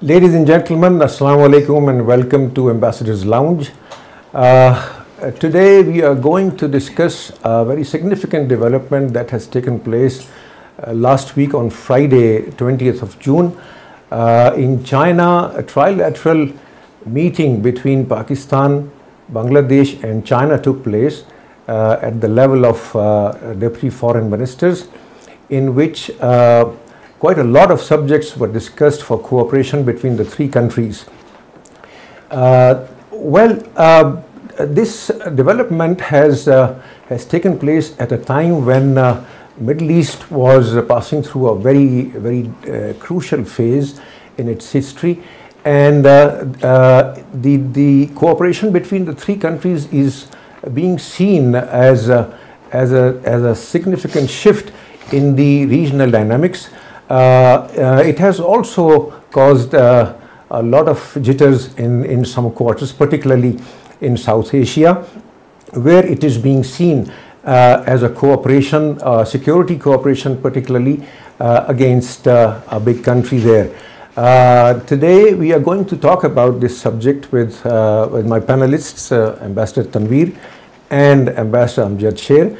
Ladies and gentlemen, Assalamu alaikum and welcome to Ambassador's Lounge. Today we are going to discuss a very significant development that has taken place last week on Friday, 20th of June. In China, a trilateral meeting between Pakistan, Bangladesh and China took place at the level of deputy foreign ministers, in which quite a lot of subjects were discussed for cooperation between the three countries. This development has taken place at a time when Middle East was passing through a very crucial phase in its history, and the cooperation between the three countries is being seen as a significant shift in the regional dynamics. It has also caused a lot of jitters in some quarters, particularly in South Asia, where it is being seen as a cooperation, security cooperation, particularly against a big country there. Today we are going to talk about this subject with my panelists, Ambassador Tanveer and Ambassador Amjad Sher.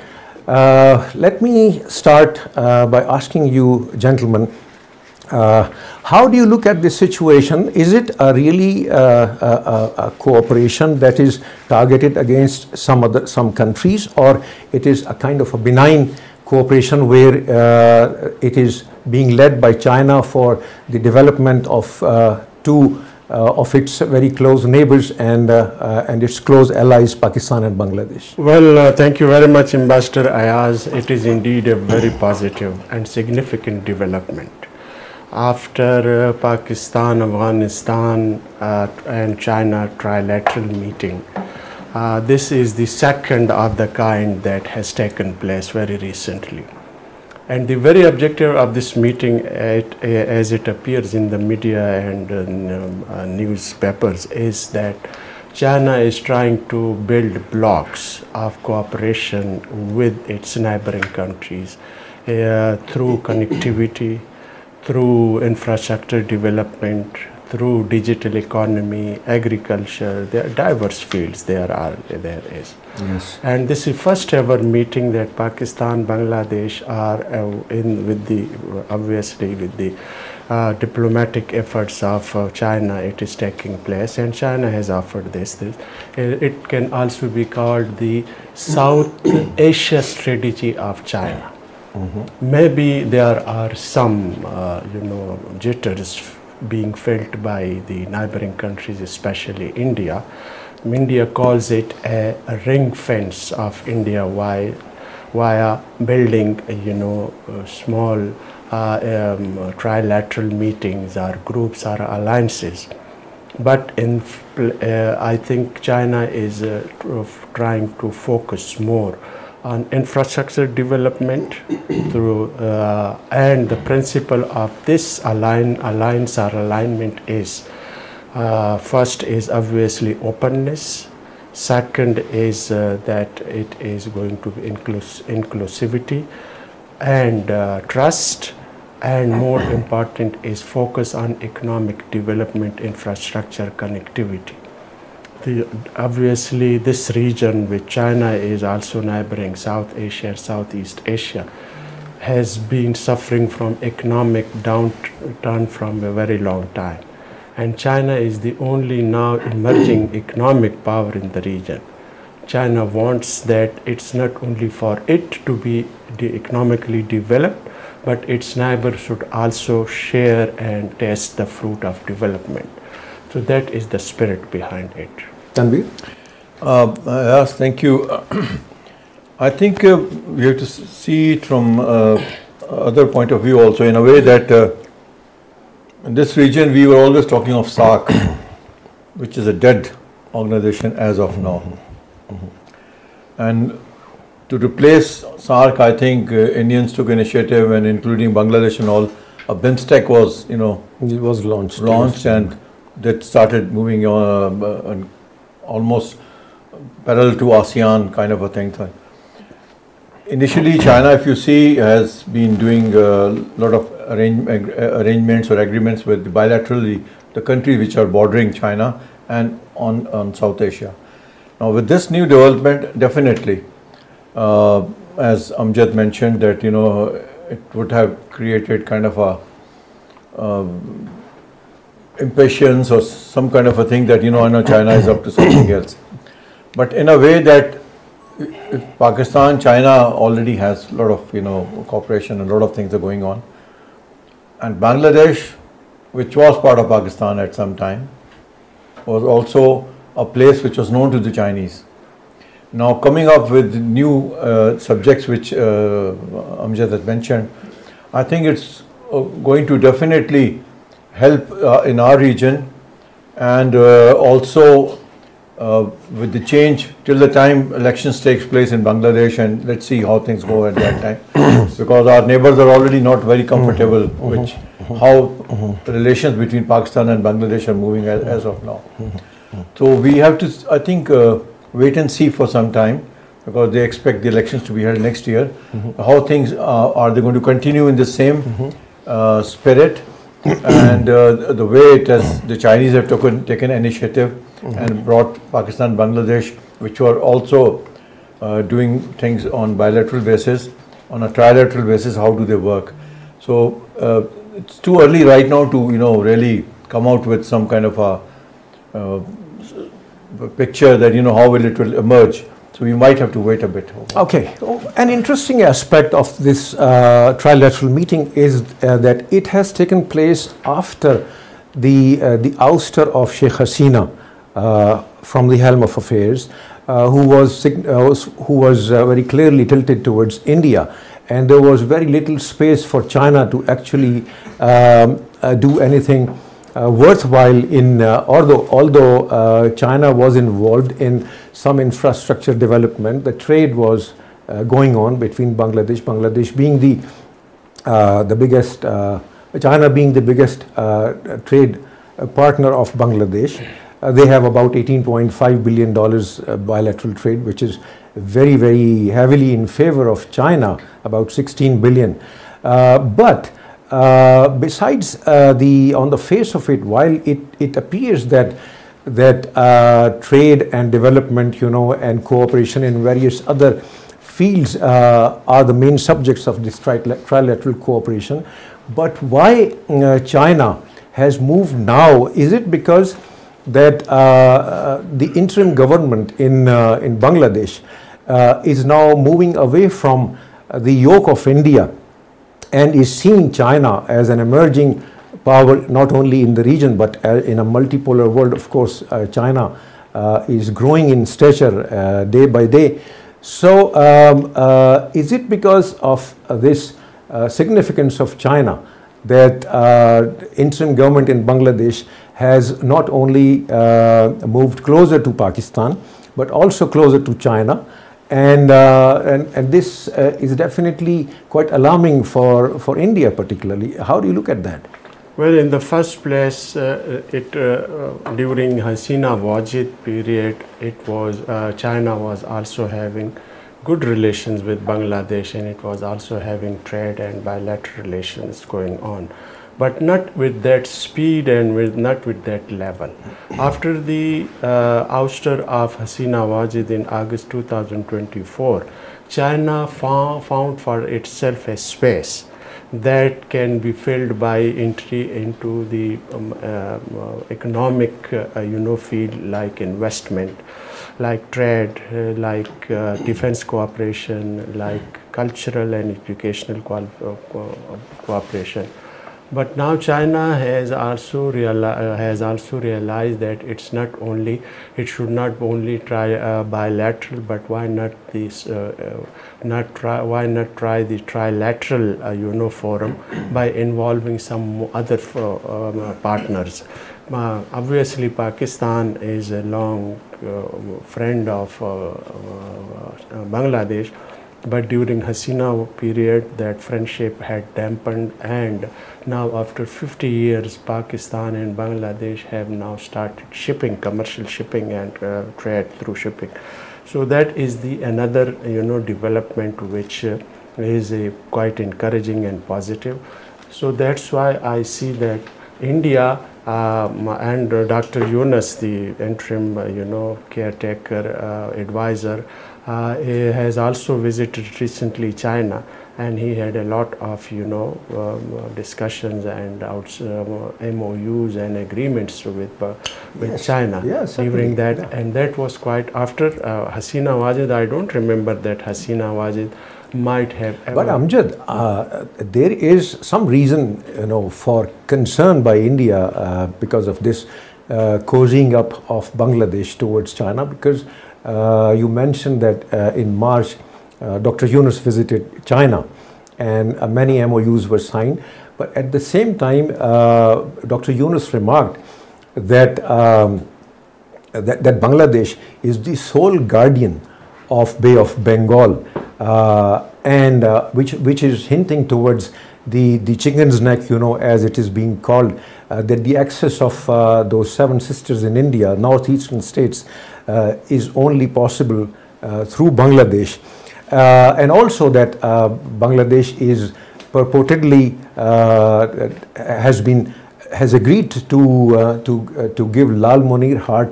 Let me start by asking you, gentlemen, how do you look at this situation? Is it really a cooperation that is targeted against some countries, or it is a kind of a benign cooperation where it is being led by China for the development of two of its very close neighbors and its close allies, Pakistan and Bangladesh? Well, thank you very much, Ambassador Ayaz. It is indeed a very positive and significant development. After Pakistan, Afghanistan and China trilateral meeting, this is the second of the kind that has taken place very recently. And the very objective of this meeting, as it appears in the media and newspapers, is that China is trying to build blocks of cooperation with its neighboring countries through connectivity, through infrastructure development, through digital economy, agriculture. There are diverse fields there is. Yes. And this is first ever meeting that Pakistan, Bangladesh are obviously with the diplomatic efforts of China, it is taking place, and China has offered this. It can also be called the South Asia strategy of China. Mm-hmm. Maybe there are some jitters being felt by the neighboring countries, especially India. India calls it a ring fence of India via building, small trilateral meetings or groups or alliances. But I think China is trying to focus more on infrastructure development through and the principle of this alliance or alignment is first is obviously openness, second is that it is going to be inclusivity and trust, and more important is focus on economic development, infrastructure, connectivity. Obviously this region with China is also neighboring South Asia, Southeast Asia, has been suffering from economic downturn from a very long time. And China is the only now emerging economic power in the region. China wants that it's not only for it to be economically developed, but its neighbors should also share and taste the fruit of development. So that is the spirit behind it. Tanveer? Yes, thank you. I think we have to see it from other point of view also, in a way that in this region we were always talking of SAARC, which is a dead organization as of now. Mm-hmm. And to replace SAARC, I think Indians took initiative, and including Bangladesh and all, a BIMSTEC was, it was launched, and that started moving almost parallel to ASEAN kind of a thing. Initially, China, if you see, has been doing a lot of arrangements or agreements with bilaterally the countries which are bordering China and on South Asia. Now with this new development, definitely, as Amjad mentioned, that it would have created kind of a impatience or some kind of a thing that I know China is up to something else. But in a way that Pakistan, China already has a lot of cooperation and a lot of things are going on. And Bangladesh, which was part of Pakistan at some time, was also a place which was known to the Chinese. Now coming up with new subjects which Amjad has mentioned, I think it's going to definitely help in our region, and also with the change till the time elections takes place in Bangladesh, and let's see how things go at that time, because our neighbors are already not very comfortable with how the relations between Pakistan and Bangladesh are moving as of now. So we have to, I think, wait and see for some time, because they expect the elections to be held next year. How things are they going to continue in the same spirit, and the way it has, the Chinese have taken initiative and brought Pakistan, Bangladesh, which were also doing things on bilateral basis, on a trilateral basis, how do they work? So it's too early right now to really come out with some kind of a picture that how it will emerge. So we might have to wait a bit. Okay, an interesting aspect of this trilateral meeting is that it has taken place after the ouster of Sheikh Hasina from the helm of affairs, who was very clearly tilted towards India, and there was very little space for China to actually do anything worthwhile in, although China was involved in some infrastructure development. The trade was going on between Bangladesh being the biggest, China being the biggest trade partner of Bangladesh. They have about $18.5 billion bilateral trade, which is very, very heavily in favor of China, about 16 billion. But besides on the face of it, while it appears that trade and development, and cooperation in various other fields are the main subjects of this trilateral cooperation, but why China has moved now? Is it because that the interim government in Bangladesh is now moving away from the yoke of India and is seeing China as an emerging power, not only in the region but in a multipolar world? Of course, China is growing in stature day by day. So is it because of this significance of China that interim government in Bangladesh has not only moved closer to Pakistan but also closer to China, and this is definitely quite alarming for India particularly? How do you look at that? Well, in the first place, during Hasina Wajid period, it was China was also having good relations with Bangladesh, and it was also having trade and bilateral relations going on, but not with that speed and not with that level. After the ouster of Hasina Wajid in August 2024, China found for itself a space that can be filled by entry into the economic field, like investment, like trade, like defense cooperation, like cultural and educational cooperation. But now China has also realized that it should not only try bilateral, but why not try the trilateral forum by involving some other partners. Obviously, Pakistan is a long friend of Bangladesh, but during Hasina period that friendship had dampened, and now after 50 years Pakistan and Bangladesh have now started shipping, commercial shipping and trade through shipping. So that is the another development which is quite encouraging and positive. So that's why I see that India and Dr. Yunus, the interim, caretaker advisor, he has also visited recently China, and he had a lot of, discussions and MOUs and agreements with Yes. China during that, and that was quite after Hasina Wajid. I don't remember that Hasina Wajid might have ever. But Amjad, there is some reason, for concern by India because of this cozying up of Bangladesh towards China, because you mentioned that in March, Dr. Yunus visited China, and many MOUs were signed. But at the same time, Dr. Yunus remarked that that Bangladesh is the sole guardian of Bay of Bengal, and which is hinting towards the chicken's neck, as it is being called, that the access of those 7 sisters in India, northeastern states, is only possible through Bangladesh, and also that Bangladesh is purportedly has agreed to give Lal Munir Hart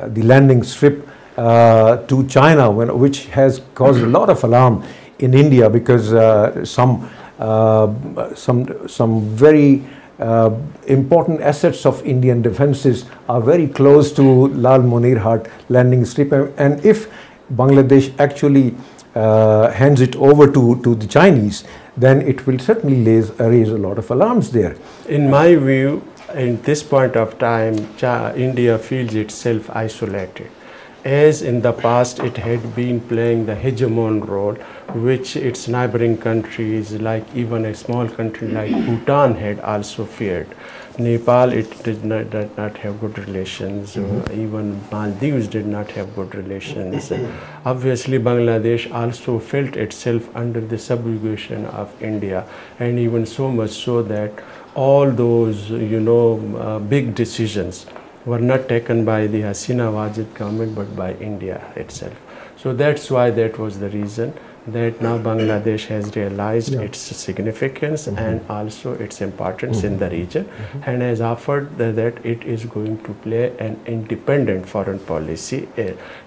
the landing strip to China, which has caused a lot of alarm in India, because some very important assets of Indian defenses are very close to Lal Munir Hart landing strip, and if Bangladesh actually hands it over to the Chinese, then it will certainly raise a lot of alarms there. In my view, in this point of time, India feels itself isolated, as in the past it had been playing the hegemon role, which its neighboring countries, like even a small country like Bhutan, had also feared. Nepal, it did not have good relations. Even Maldives did not have good relations. Obviously, Bangladesh also felt itself under the subjugation of India, and even so much so that all those, big decisions were not taken by the Hasina Wajid government, but by India itself. So that's why that was the reason that now Bangladesh has realized its significance and also its importance in the region, and has offered that it is going to play an independent foreign policy,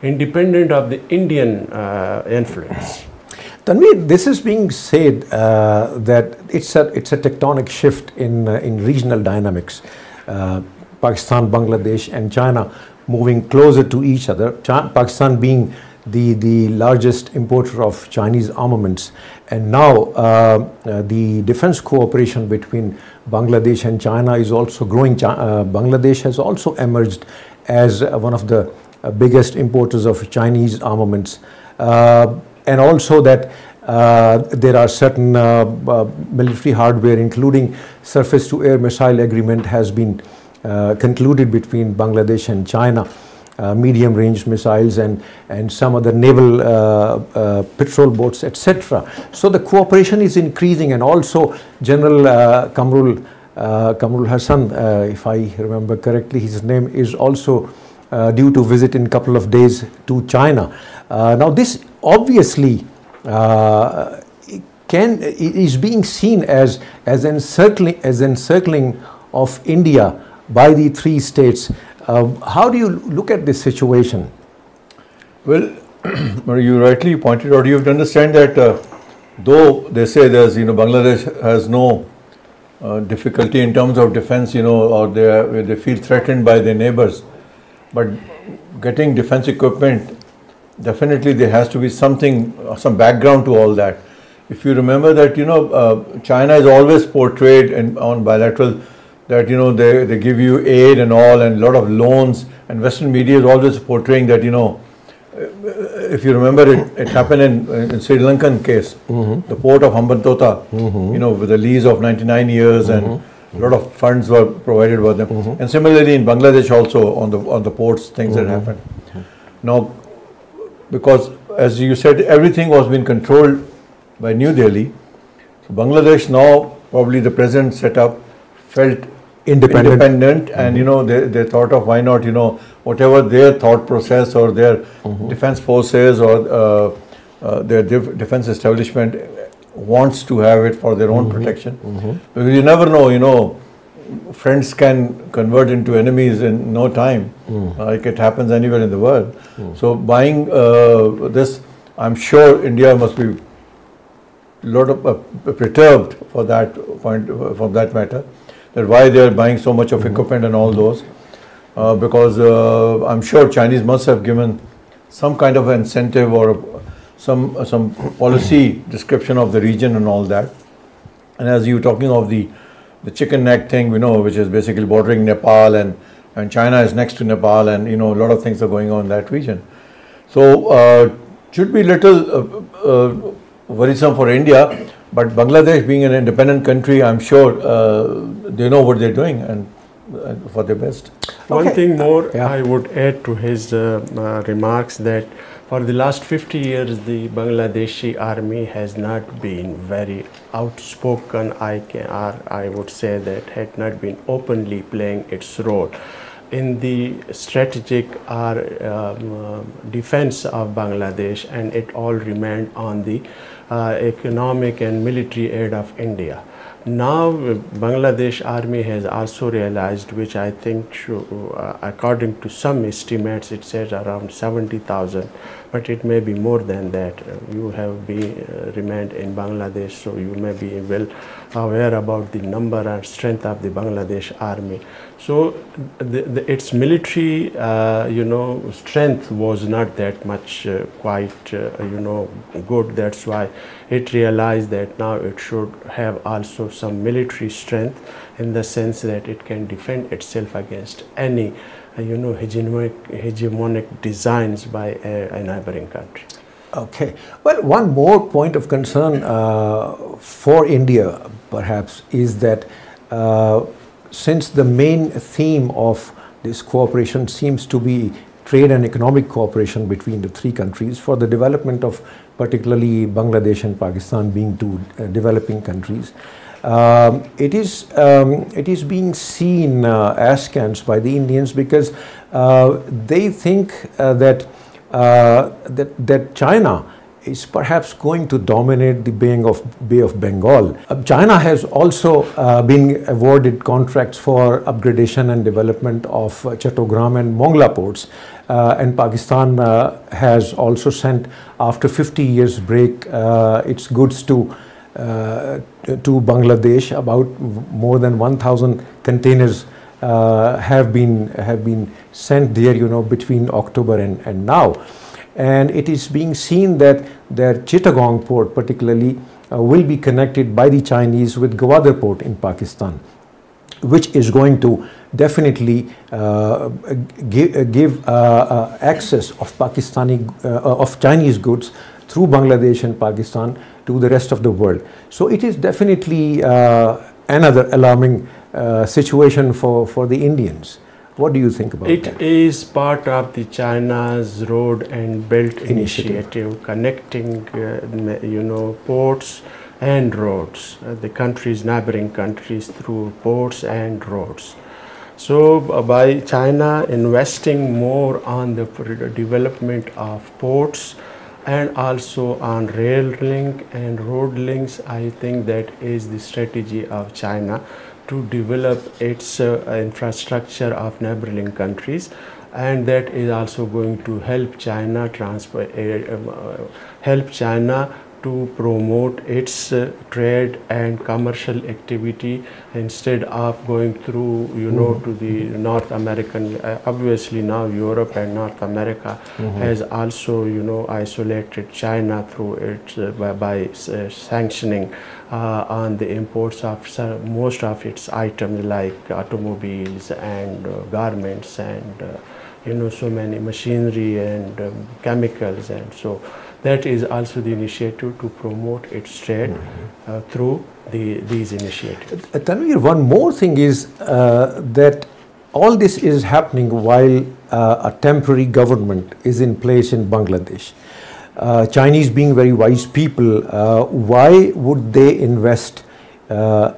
independent of the Indian influence. Tanveer, this is being said that it's a tectonic shift in regional dynamics. Pakistan, Bangladesh, and China moving closer to each other. Pakistan being the largest importer of Chinese armaments, and now the defense cooperation between Bangladesh and China is also growing. Bangladesh has also emerged as one of the biggest importers of Chinese armaments, and also that there are certain military hardware, including surface-to-air missile agreement, has been concluded between Bangladesh and China. Medium-range missiles and some other naval patrol boats, etc. So the cooperation is increasing, and also General Kamrul Hassan, if I remember correctly, his name is also due to visit in a couple of days to China. Now this obviously is being seen as encircling of India by the 3 states. How do you look at this situation? Well, you rightly pointed out, you have to understand that though they say Bangladesh has no difficulty in terms of defense, or they feel threatened by their neighbors, but getting defense equipment, definitely there has to be some background to all that. If you remember that, China is always portrayed on bilateral that they give you aid and all, and a lot of loans, and Western media is always portraying that, if you remember it happened in Sri Lankan case, the port of Hambantota, with a lease of 99 years and a lot of funds were provided for them, and similarly in Bangladesh also on the ports, things that happened. Now, because as you said, everything was being controlled by New Delhi, so Bangladesh now, probably the president set up, felt independent, and they thought of why not, whatever their thought process or their defense forces or their defense establishment wants to have it for their own protection, because you never know, friends can convert into enemies in no time, like it happens anywhere in the world. So buying this, I'm sure India must be lot of perturbed for that point, for that matter, that why they are buying so much of equipment and all those, because I'm sure Chinese must have given some kind of incentive or some policy description of the region and all that. And as you were talking of the chicken neck thing, we know, which is basically bordering Nepal, and China is next to Nepal, and a lot of things are going on in that region. So should be little worrisome for India, but Bangladesh being an independent country, I'm sure they know what they're doing and for their best. One thing more I would add to his remarks, that for the last 50 years the Bangladeshi army has not been very outspoken. I would say that had not been openly playing its role in the strategic defense of Bangladesh, and it all remained on the economic and military aid of India. Now Bangladesh army has also realized, which I think according to some estimates it says around 70,000, but it may be more than that. You have remained in Bangladesh, so you may be well aware about the number and strength of the Bangladesh army. So its military strength was not that much good. That's why it realized that now it should have also some military strength, in the sense that it can defend itself against any hegemonic designs by a neighboring country. Okay. Well, one more point of concern for India perhaps is that since the main theme of this cooperation seems to be trade and economic cooperation between the three countries for the development of particularly Bangladesh and Pakistan being two developing countries, it is being seen askance by the Indians, because they think that China is perhaps going to dominate the Bay of Bengal. China has also been awarded contracts for upgradation and development of Chattogram and Mongla ports, and Pakistan has also sent, after 50 years break, its goods to Bangladesh. About more than 1,000 containers have been sent there, between October and now. And it is being seen that their Chittagong port particularly will be connected by the Chinese with Gwadar port in Pakistan, which is going to definitely give access of Chinese goods through Bangladesh and Pakistan to the rest of the world. So it is definitely another alarming situation for the Indians. What do you think about that? It is part of the China's Road and Belt Initiative, connecting ports and roads, the countries, neighboring countries, through ports and roads. So by China investing more on the development of ports and also on rail link and road links, I think that is the strategy of China to develop its infrastructure of neighboring countries, and that is also going to help China to promote its trade and commercial activity, instead of going through to the North American. Obviously now Europe and North America has also isolated China through it by sanctioning on the imports of most of its items, like automobiles and garments and so many machinery and chemicals, and so that is also the initiative to promote its trade through these initiatives. Tanvir, one more thing is that all this is happening while a temporary government is in place in Bangladesh. Chinese being very wise people, why would they invest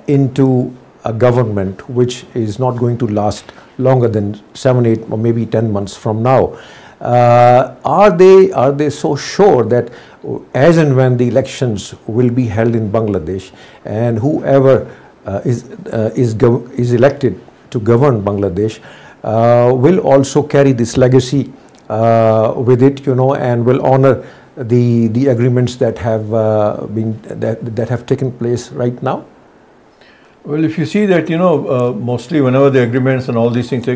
into a government which is not going to last longer than 7, 8 or maybe 10 months from now? Are they so sure that as and when the elections will be held in Bangladesh, and whoever is elected to govern Bangladesh will also carry this legacy with it, and will honor the agreements that have that have taken place right now? Well, if you see that, mostly whenever the agreements and all these things,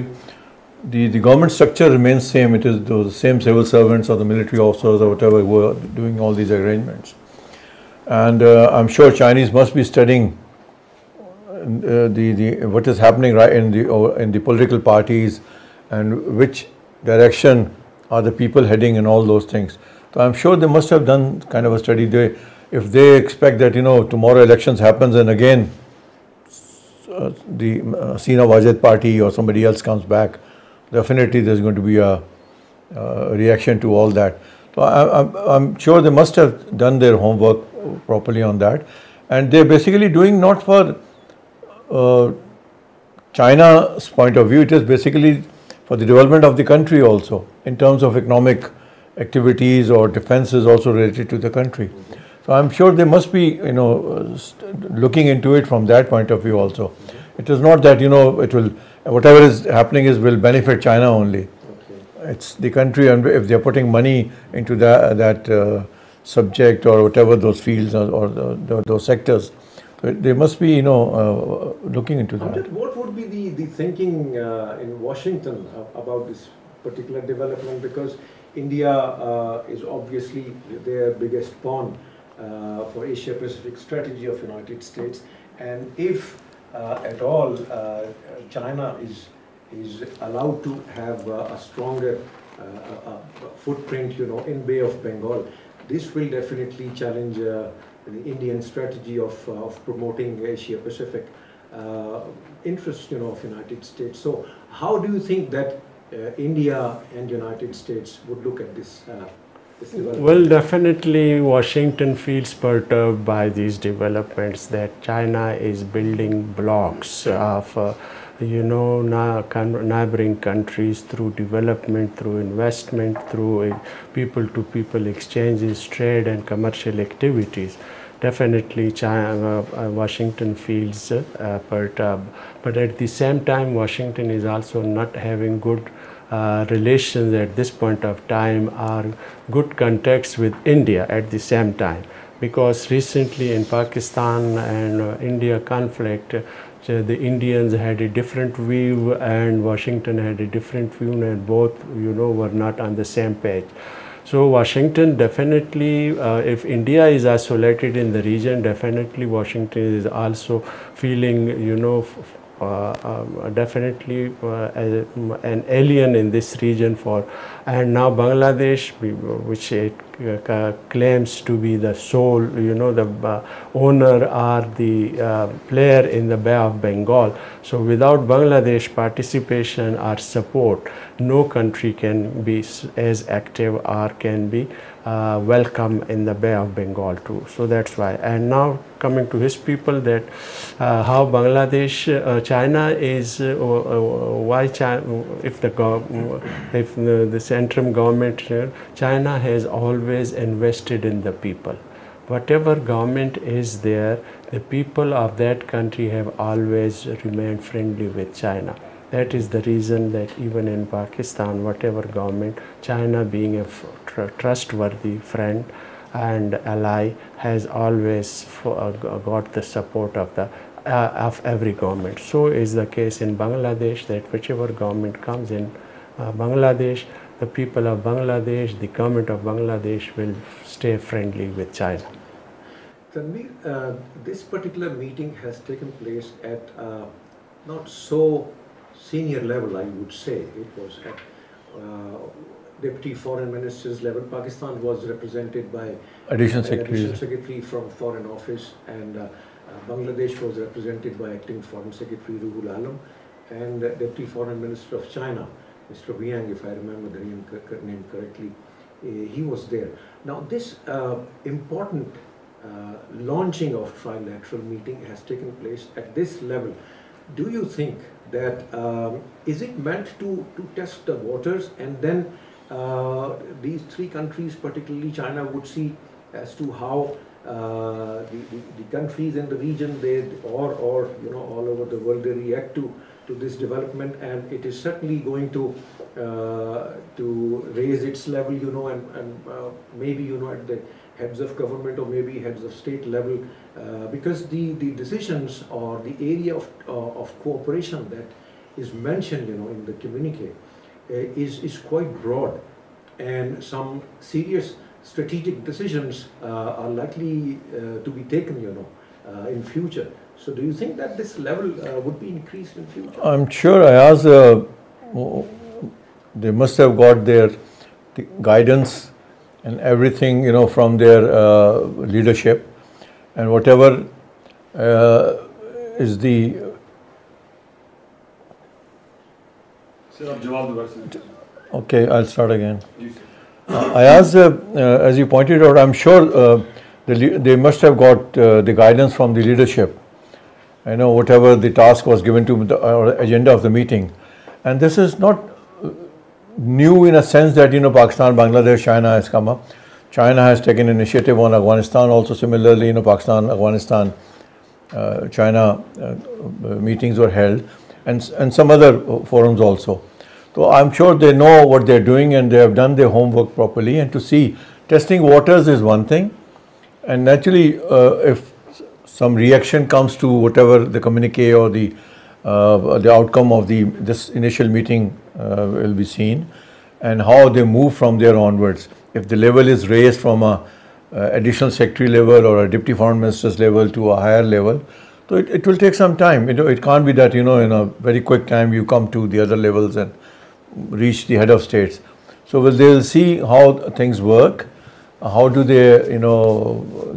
the government structure remains same. It is the same civil servants or the military officers or whatever who are doing all these arrangements. And I'm sure Chinese must be studying what is happening right in the political parties and which direction are the people heading and all those things. So I'm sure they must have done kind of a study. If they expect that tomorrow elections happens and again the Sina Wajid party or somebody else comes back, definitely there's going to be a reaction to all that. So I'm sure they must have done their homework properly on that, and they're basically doing not for China's point of view, it is basically for the development of the country also, in terms of economic activities or defenses also related to the country. So I'm sure they must be, looking into it from that point of view also. It is not that, it will, whatever is happening will benefit China only. It's the country, and if they're putting money into that subject or whatever those fields or those sectors, they must be, looking into that. What would be the thinking in Washington about this particular development? Because India is obviously their biggest pawn for Asia-Pacific strategy of United States, and if at all China is allowed to have a stronger footprint, in Bay of Bengal, this will definitely challenge the Indian strategy of promoting Asia-Pacific interests, of United States. So, how do you think that India and United States would look at this? Well, definitely Washington feels perturbed by these developments, that China is building blocks of neighboring countries through development, through investment, through people-to-people exchanges, trade and commercial activities. Definitely Washington feels perturbed, but at the same time Washington is also not having good relations at this point of time, or good contacts with India at the same time, because recently in Pakistan and India conflict, the Indians had a different view and Washington had a different view, and both were not on the same page. So Washington definitely, if India is isolated in the region, definitely Washington is also feeling, definitely an alien in this region and now Bangladesh, which it claims to be the sole, the owner or the player in the Bay of Bengal. So without Bangladesh participation or support, no country can be as active or can be welcome in the Bay of Bengal too. So that's why. And now coming to his people, that how Bangladesh, China is, why China, if the central government, China has always invested in the people. Whatever government is there, the people of that country have always remained friendly with China. That is the reason that even in Pakistan, whatever government, China being a trustworthy friend and ally, has always got the support of every government. So is the case in Bangladesh, that whichever government comes in Bangladesh, the people of Bangladesh, the government of Bangladesh will stay friendly with China. Tanveer, this particular meeting has taken place at not so senior level, I would say. It was at Deputy Foreign Minister's level. Pakistan was represented by Additional Secretary from Foreign Office, and Bangladesh was represented by Acting Foreign Secretary Ruhul Alam, and Deputy Foreign Minister of China, Mr. Wiang, if I remember the name correctly, he was there. Now this important launching of trilateral meeting has taken place at this level. Do you think that is it meant to test the waters, and then these three countries, particularly China, would see as to how the countries in the region, or all over the world, they react to this development, and it is certainly going to raise its level, and maybe at the heads of government or maybe heads of state level, because the decisions or the area of cooperation that is mentioned in the communique is quite broad, and some serious strategic decisions are likely to be taken in future. So do you think that this level would be increased in future? I'm sure Ayaz, they must have got the guidance and everything from their leadership, and whatever is the okay, I'll start again. Ayaz, as you pointed out, I'm sure they must have got the guidance from the leadership, whatever the task was given to the agenda of the meeting. And this is not new in a sense that Pakistan, Bangladesh, China has come up. China has taken initiative on Afghanistan also. Similarly, Pakistan, Afghanistan, China meetings were held, and some other forums also. So I'm sure they know what they're doing, and they have done their homework properly. And to see, testing waters is one thing, and naturally if some reaction comes to whatever the communique or the outcome of this initial meeting will be seen, and how they move from there onwards. If the level is raised from a additional secretary level or a deputy foreign minister's level to a higher level, so it will take some time. It can't be that in a very quick time you come to the other levels and reach the head of states. So they'll see how things work, how do they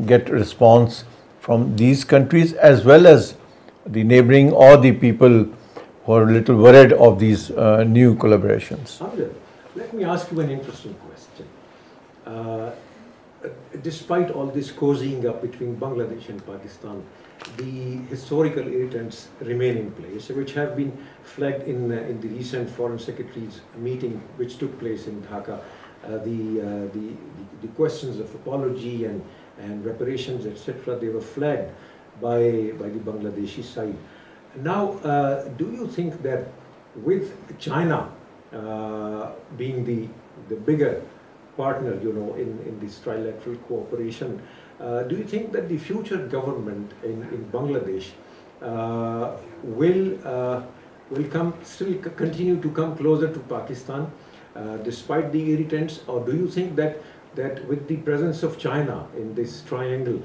get response from these countries as well as the neighboring or the people who are a little worried of these new collaborations. Amjad, let me ask you an interesting question. Despite all this cozying up between Bangladesh and Pakistan, the historical irritants remain in place, which have been flagged in the recent Foreign Secretaries meeting which took place in Dhaka. The questions of apology and reparations, etc., they were flagged by the Bangladeshi side. Now, do you think that with China being the bigger partner, in this trilateral cooperation, do you think that the future government in Bangladesh will still continue to come closer to Pakistan despite the irritants, or do you think that with the presence of China in this triangle,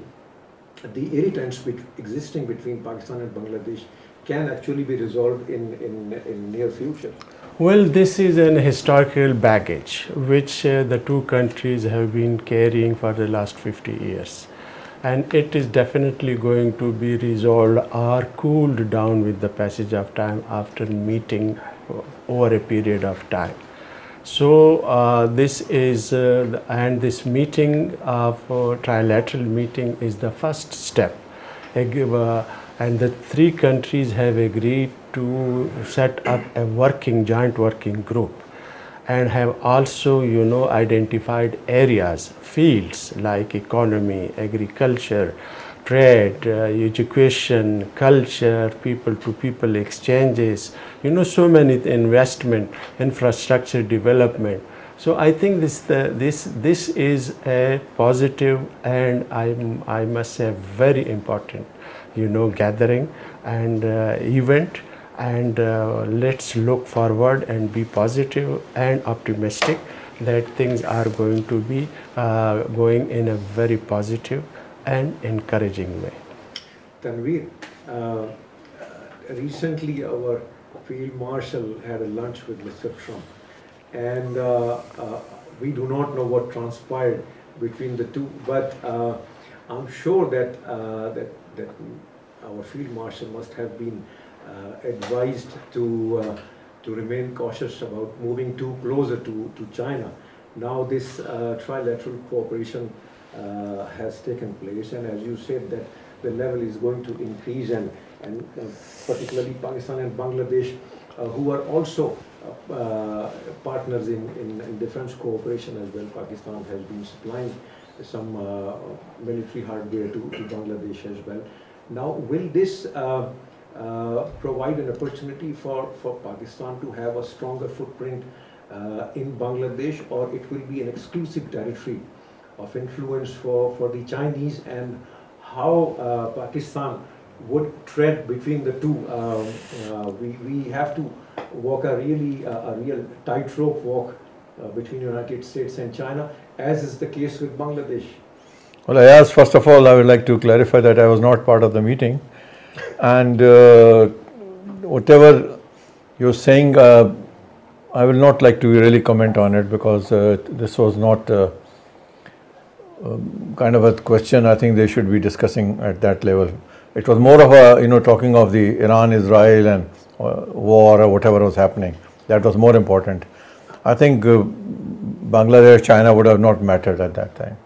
the irritants existing between Pakistan and Bangladesh can actually be resolved in near future? Well, this is an historical baggage which the two countries have been carrying for the last 50 years. And it is definitely going to be resolved or cooled down with the passage of time after meeting over a period of time. So this is, and this meeting of trilateral meeting is the first step. And the three countries have agreed to set up a joint working group, and have also, identified areas, fields like economy, agriculture, trade, education, culture, people-to-people exchanges, so many investment, infrastructure development. So I think this is a positive and I must say very important, gathering and event. And let's look forward and be positive and optimistic that things are going to be going in a very positive and encouraging way. Tanveer, recently our Field Marshal had a lunch with Mr. Trump, and we do not know what transpired between the two, but I'm sure that our Field Marshal must have been advised to remain cautious about moving too closer to China. Now this trilateral cooperation has taken place, and as you said that the level is going to increase, and particularly Pakistan and Bangladesh, who are also partners in defense cooperation as well. Pakistan has been supplying some military hardware to Bangladesh as well. Now, will this provide an opportunity for Pakistan to have a stronger footprint in Bangladesh, or it will be an exclusive territory of influence for the Chinese, and how Pakistan would tread between the two? We have to walk a real tightrope walk between United States and China, as is the case with Bangladesh. Well, Ayaz, first of all, I would like to clarify that I was not part of the meeting, and whatever you're saying, I will not like to really comment on it, because this was not kind of a question I think they should be discussing at that level. It was more of a, talking of the Iran-Israel and war or whatever was happening. That was more important. I think Bangladesh, China would have not mattered at that time.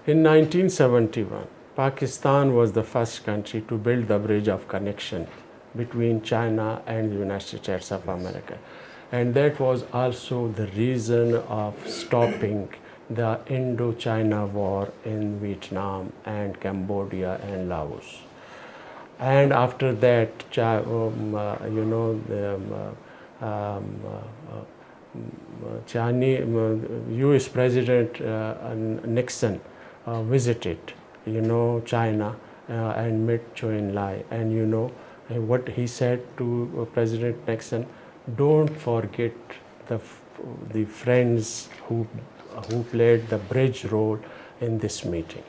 In 1971, Pakistan was the first country to build the bridge of connection between China and the United States of America. And that was also the reason of stopping the Indo-China war in Vietnam and Cambodia and Laos. And after that, US President Nixon visited, China and met Zhou Enlai. And what he said to President Nixon: don't forget the friends who played the bridge role in this meeting.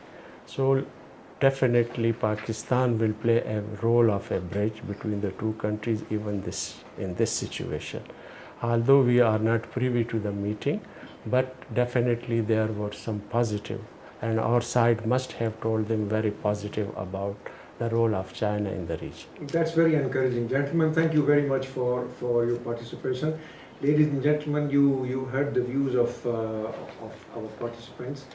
So definitely Pakistan will play a role of a bridge between the two countries, even in this situation. Although we are not privy to the meeting, but definitely there were some positive, and our side must have told them very positive about the role of China in the region. That's very encouraging. Gentlemen, thank you very much for your participation. Ladies and gentlemen, you heard the views of our participants.